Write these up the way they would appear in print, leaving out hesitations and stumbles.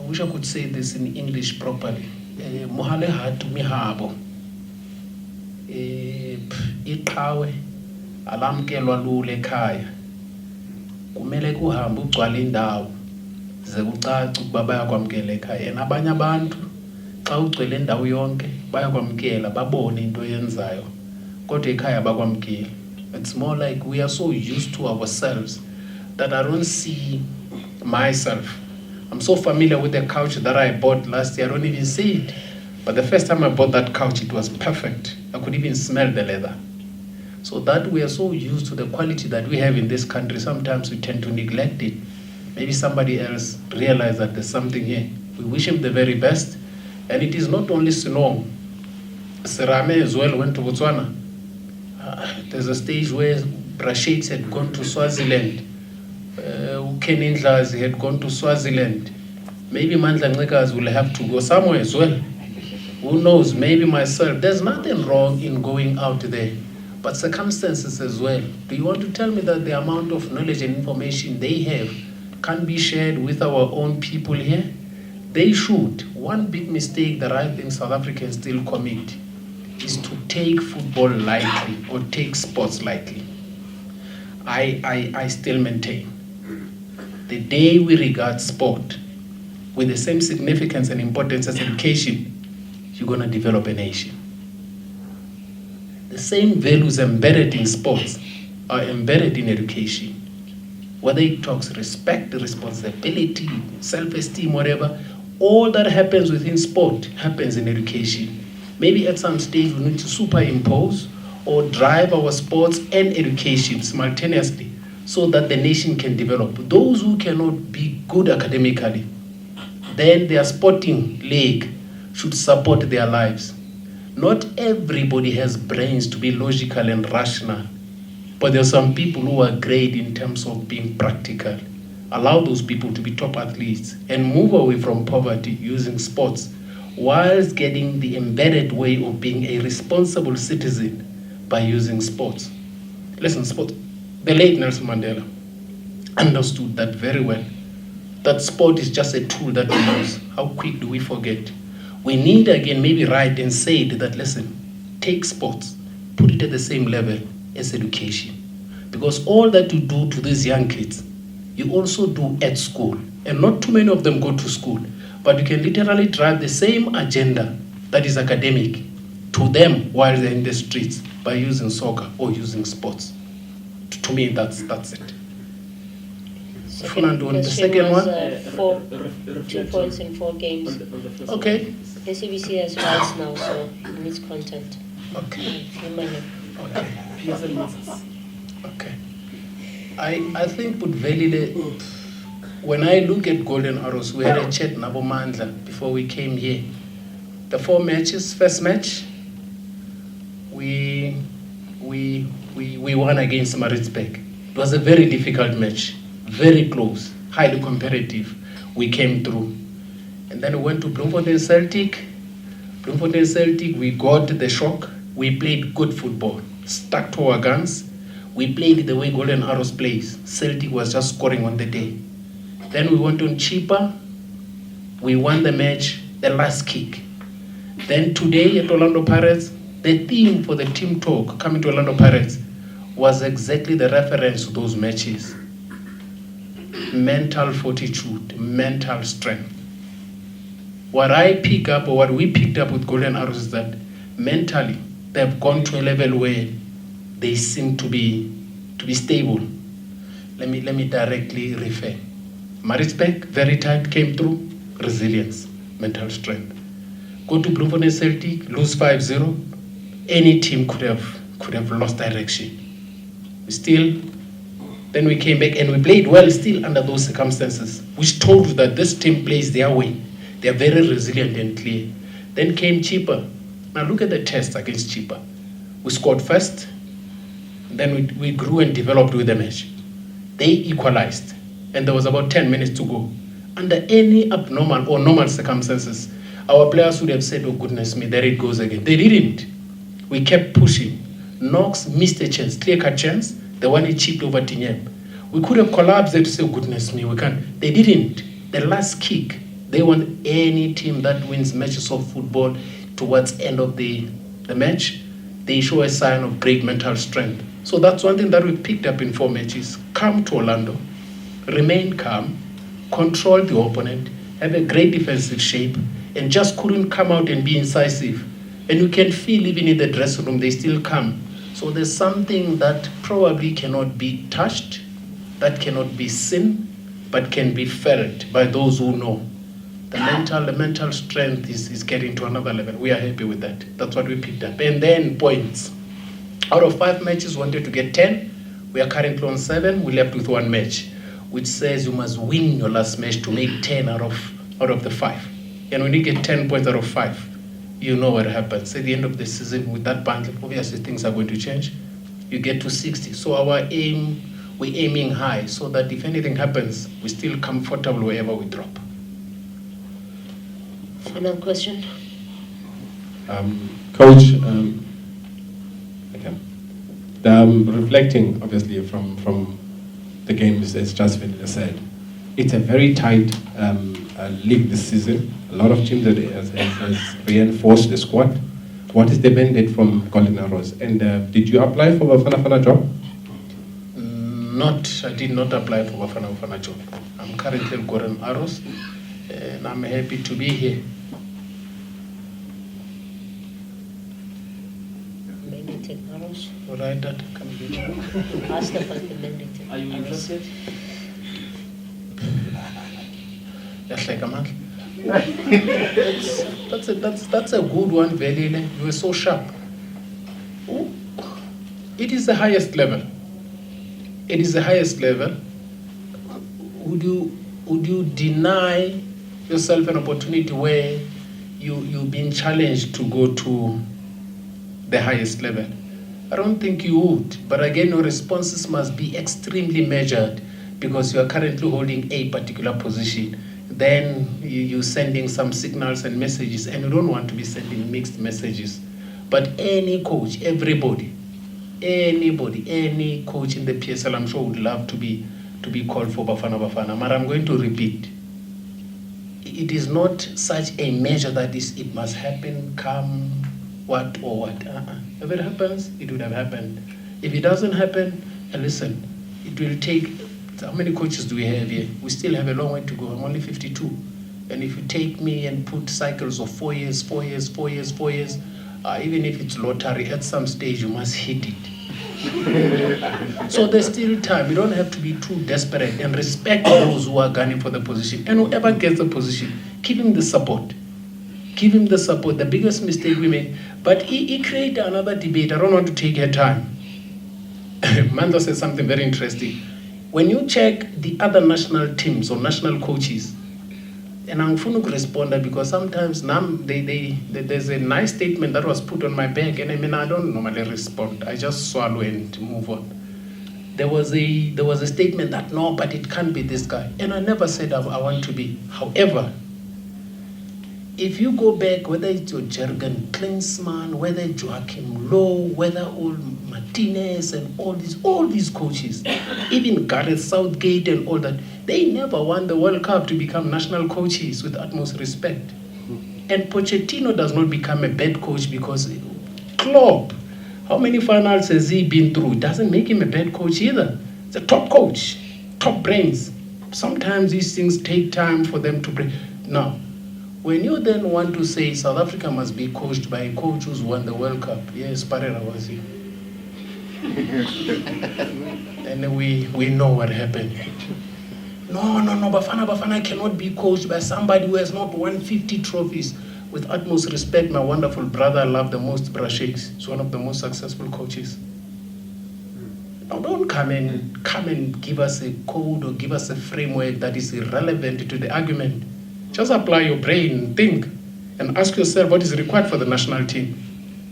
wish I could say this in English properly. Mohale hatu mihabo. Iqhawe alamkelwa lule ekhaya. Kumele kuhambe ugcwala indawo ze kucace ukuba bayakwamkela ekhaya. Nabanye abantu xa ugcwele indawo yonke bayakwamkela babone into yenzayo. Kodwa ekhaya bakwamkela. It's more like we are so used to ourselves that I don't see myself. I'm so familiar with the couch that I bought last year, I don't even see it. But the first time I bought that couch, it was perfect. I could even smell the leather. So that we are so used to the quality that we have in this country, sometimes we tend to neglect it. Maybe somebody else realized that there's something here. We wish him the very best. And it is not only Sinong. Serame as well went to Botswana. There's a stage where Brashades had gone to Swaziland. Kenindlas had gone to Swaziland. Maybe Mandla Ngekas will have to go somewhere as well. Who knows, maybe myself. There's nothing wrong in going out there, but circumstances as well. Do you want to tell me that the amount of knowledge and information they have can be shared with our own people here? They should. One big mistake that I think South Africans still commit is to take football lightly or take sports lightly. I still maintain the day we regard sport with the same significance and importance as education, you're going to develop a nation. The same values embedded in sports are embedded in education. Whether it talks respect, responsibility, self-esteem, whatever, all that happens within sport happens in education. Maybe at some stage we need to superimpose or drive our sports and education simultaneously so that the nation can develop. Those who cannot be good academically, then their sporting leg should support their lives. Not everybody has brains to be logical and rational, but there are some people who are great in terms of being practical. Allow those people to be top athletes and move away from poverty using sports, whilst getting the embedded way of being a responsible citizen by using sports. Listen, sports. The late Nelson Mandela understood that very well, that sport is just a tool that we use. How quick do we forget? We need again maybe write and say that, listen, take sports, put it at the same level as education. Because all that you do to these young kids, you also do at school. And not too many of them go to school, but you can literally drive the same agenda that is academic to them while they're in the streets by using soccer or using sports. To me, that's it. The second one? 2 points in 4 games. Okay. SABC has rights now, so it needs content. Okay. Okay. Okay. I think Budvelile, when I look at Golden Arrows, we had a chat Nabo Mandla before we came here. The 4 matches, first match, we won against Maritzburg. It was a very difficult match, very close, highly competitive. We came through. And then we went to Bloemfontein Celtic. Bloemfontein Celtic, we got the shock. We played good football, stuck to our guns. We played the way Golden Arrows plays. Celtic was just scoring on the day. Then we went on cheaper. We won the match, the last kick. Then today at Orlando Pirates, the theme for the team talk coming to Orlando Pirates was exactly the reference to those matches. Mental fortitude, mental strength. What I pick up, or what we picked up with Golden Arrows, is that mentally they've gone to a level where they seem to be stable. Let me directly refer. Maritzburg, very tight, came through, resilience, mental strength. Go to Bloemfontein Celtic, lose 5-0. Any team could have lost direction. Then we came back and we played well still under those circumstances, which told you that this team plays their way. They are very resilient and clear. Then came Cheaper. Now look at the test against Cheaper. We scored first, then we grew and developed with the match. They equalized, and there was about 10 minutes to go. Under any abnormal or normal circumstances, our players would have said, oh goodness me, there it goes again. They didn't. We kept pushing. Knox missed a chance, clear-cut chance, the one he chipped over Tinyem. We could have collapsed there to say, oh goodness me, we can't. They didn't. The last kick, They want any team that wins matches of football towards end of the match, they show a sign of great mental strength. So that's one thing that we picked up in 4 matches. Come to Orlando, remain calm, control the opponent, have a great defensive shape, and just couldn't come out and be incisive. And you can feel even in the dressing room, they still come. So there's something that probably cannot be touched, that cannot be seen, but can be felt by those who know. The mental strength is getting to another level. We are happy with that. That's what we picked up. And then points. Out of 5 matches, wanted to get 10. We are currently on 7. We left with 1 match, which says you must win your last match to make 10 out of the 5. And when you get 10 points out of 5, you know what happens. At the end of the season, with that bundle, obviously things are going to change. You get to 60. So our aim, we're aiming high so that if anything happens, we're still comfortable wherever we drop. Final question. Coach, okay. Reflecting obviously from the games, as just Vanilla said, it's a very tight league this season. A lot of teams has reinforced the squad. What is the mandate from Golden Arrows? And did you apply for a Bafana job? I did not apply for Bafana job. I'm currently at Golden Arrows, and I'm happy to be here. Mandated arrows. Right, that can be. Ask about the mandated. Are you interested? Just like a month. That's a good one, Velile. You were so sharp. Oh, it is the highest level. It is the highest level. Would you deny yourself an opportunity where you've been challenged to go to the highest level? I don't think you would. But again, your responses must be extremely measured because you are currently holding a particular position. Then you're sending some signals and messages, and you don't want to be sending mixed messages. But any coach, any coach in the PSL, I'm sure would love to be called for Bafana. But I'm going to repeat. It is not such a measure that it must happen, come what or what. If it happens, it would have happened. If it doesn't happen, listen, it will take. How many coaches do we have here? We still have a long way to go. I'm only 52. And if you take me and put cycles of 4 years, even if it's lottery, at some stage you must hit it. So there's still time. You don't have to be too desperate, and respect those who are gunning for the position. And whoever gets the position, give him the support. Give him the support. The biggest mistake we make. But he created another debate. I don't want to take her time. Mando said something very interesting. When you check the other national teams or national coaches, and I'm going to respond because sometimes there's a nice statement that was put on my back, and I don't normally respond. I just swallow and move on. There was a statement that no, but it can't be this guy, and I never said I want to be. However, if you go back, whether it's your Jürgen Klinsmann, whether it's Joachim Low, whether all Martinez and all these coaches, even Gareth Southgate and all that, they never won the World Cup to become national coaches with utmost respect. And Pochettino does not become a bad coach because Klopp, how many finals has he been through? It doesn't make him a bad coach either. He's a top coach, top brains. Sometimes these things take time for them to break. Now, when you then want to say South Africa must be coached by a coach who's won the World Cup, yes, Parera was here. And we know what happened. No, Bafana cannot be coached by somebody who has not won 50 trophies. With utmost respect, my wonderful brother I love the most, Brashakes. He's one of the most successful coaches. Now don't come and give us a code or give us a framework that is irrelevant to the argument. Just apply your brain, think, and ask yourself what is required for the national team.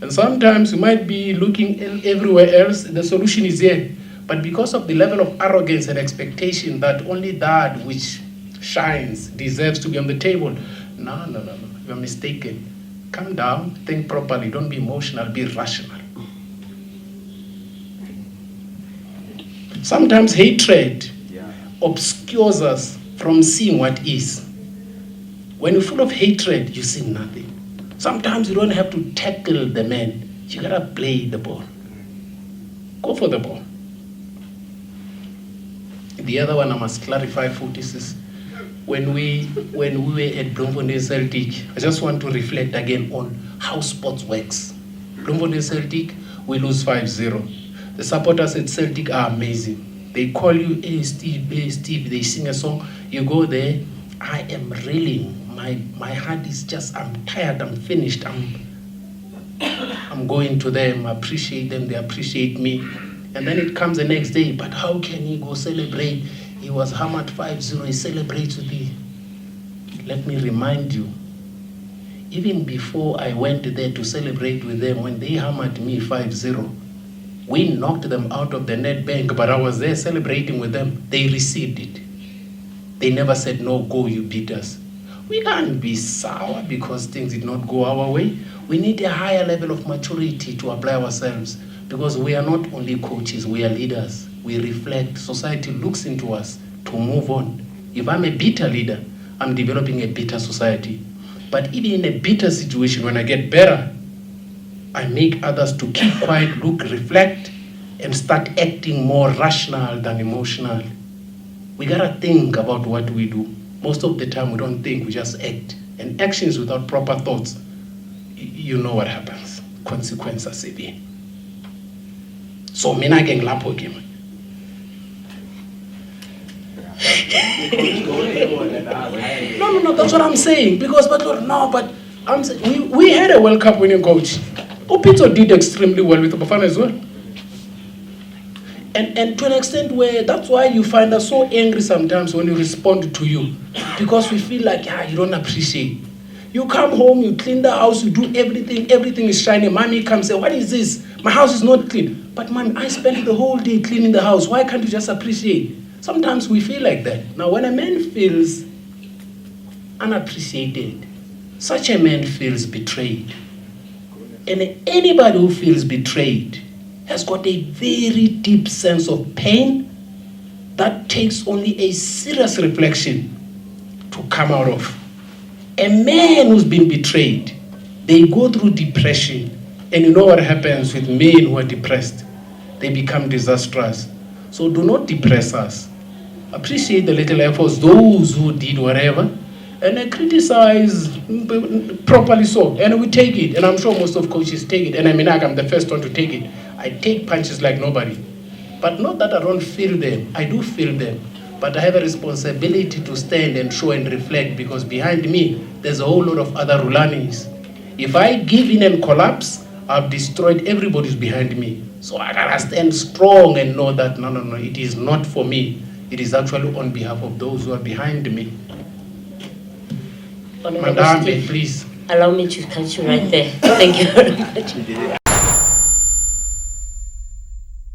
And sometimes you might be looking everywhere else, the solution is here. But because of the level of arrogance and expectation that only that which shines deserves to be on the table, no, you're mistaken. Calm down, think properly, don't be emotional, be rational. Sometimes hatred obscures us from seeing what is. When you're full of hatred, you see nothing. Sometimes you don't have to tackle the man. You gotta play the ball. Go for the ball. The other one I must clarify for this is when we were at Bloemfontein Celtic, I just want to reflect again on how sports works. Bloemfontein Celtic, we lose 5-0. The supporters at Celtic are amazing. They call you, hey Steve, they sing a song. You go there, I am reeling. My heart is just, I'm tired, I'm finished. I'm going to them, I appreciate them, they appreciate me. And then it comes the next day, but how can he go celebrate? He was hammered 5-0, he celebrates with me. Let me remind you, even before I went there to celebrate with them, when they hammered me 5-0, we knocked them out of the net bank, but I was there celebrating with them. They received it. They never said, no, go, you beat us. We can't be sour because things did not go our way. We need a higher level of maturity to apply ourselves, because we are not only coaches, we are leaders. We reflect, society looks into us to move on. If I'm a bitter leader, I'm developing a bitter society. But even in a bitter situation, when I get better, I make others to keep quiet, look, reflect, and start acting more rational than emotional. We gotta think about what we do. Most of the time we don't think, we just act. And actions without proper thoughts, you know what happens. Consequences severe. So mina ke ngilapho ke manje. No, that's what I'm saying. Because but I'm saying we had a World Cup winning coach. Opito did extremely well with the Bafana as well. And to an extent where that's why you find us so angry sometimes when we respond to you. Because we feel like you don't appreciate. You come home, you clean the house, you do everything is shiny. Mommy comes and say, what is this? My house is not clean. But mommy, I spent the whole day cleaning the house. Why can't you just appreciate? Sometimes we feel like that. Now when a man feels unappreciated, such a man feels betrayed. And anybody who feels betrayed has got a very deep sense of pain that takes only a serious reflection to come out of. A man who's been betrayed, they go through depression. And you know what happens with men who are depressed? They become disastrous. So do not depress us. Appreciate the little efforts, those who did whatever, and criticize properly so. And we take it. And I'm sure most of coaches take it. And I mean, I'm the first one to take it. I take punches like nobody. But not that I don't feel them. I do feel them. But I have a responsibility to stand and show and reflect, because behind me, there's a whole lot of other Rhulanis. If I give in and collapse, I've destroyed everybody's behind me. So I gotta stand strong and know that, no, it is not for me. It is actually on behalf of those who are behind me. Honorable Madam, Steve, please. allow me to cut you right there. Thank you very much.